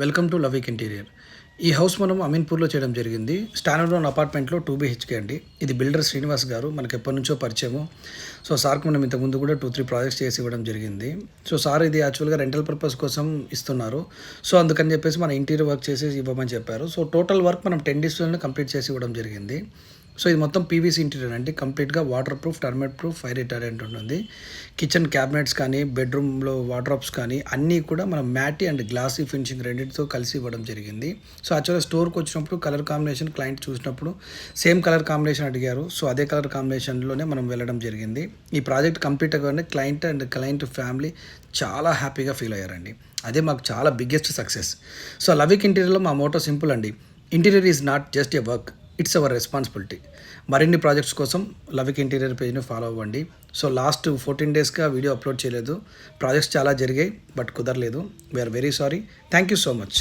Welcome to Lavik interior. ఈ house మనం అమీన్పూర్లో చేయడం జరిగింది. స్టాండర్డ్ అపార్ట్మెంట్లో 2 BHK అండి. ఇది బిల్డర్ శ్రీనివాస్ గారు, మనకి ఎప్పటి నుంచో పరిచయము. సో సార్కి మనం ఇంతకుముందు కూడా 2-3 ప్రాజెక్ట్స్ చేసి ఇవ్వడం జరిగింది. సో సార్ ఇది యాక్చువల్గా రెంటల్ పర్పస్ కోసం ఇస్తున్నారు. సో అందుకని చెప్పేసి మన ఇంటీరియర్ వర్క్ చేసి ఇవ్వమని చెప్పారు. సో టోటల్ వర్క్ మనం 10 డేస్లోనే కంప్లీట్ చేసి ఇవ్వడం జరిగింది. సో ఇది మొత్తం పీవీసీ ఇంటీరియర్ అండి. కంప్లీట్గా water proof, termite proof, fire retardant ఉంటుంది. కిచెన్ క్యాబినెట్స్ కానీ, బెడ్రూమ్లో వార్డ్రోబ్స్ కానీ అన్నీ కూడా మనం మ్యాటీ అండ్ గ్లాసీ ఫినిషింగ్ రెండింటితో కలిసి ఇవ్వడం జరిగింది. సో యాక్చువల్గా స్టోర్కి వచ్చినప్పుడు కలర్ కాంబినేషన్ క్లయింట్ చూసినప్పుడు సేమ్ కలర్ కాంబినేషన్ అడిగారు. సో అదే కలర్ కాంబినేషన్లోనే మనం వెళ్ళడం జరిగింది. ఈ ప్రాజెక్ట్ కంప్లీట్ అవ్వగానే క్లయింట్ ఫ్యామిలీ చాలా హ్యాపీగా ఫీల్ అయ్యారండి. అదే మాకు చాలా బిగ్గెస్ట్ సక్సెస్. సో లవిక్ ఇంటీరియర్లో మా మోటో సింపుల్ అండి. Interior is not just a work, it's our responsibility. మరిన్ని ప్రాజెక్ట్స్ కోసం లవిక్ ఇంటీరియర్ పేజ్ని ఫాలో అవ్వండి. సో లాస్ట్ 14 డేస్గా వీడియో అప్లోడ్ చేయలేదు. ప్రాజెక్ట్స్ చాలా జరిగాయి బట్ కుదరలేదు. We are very sorry. Thank you so much.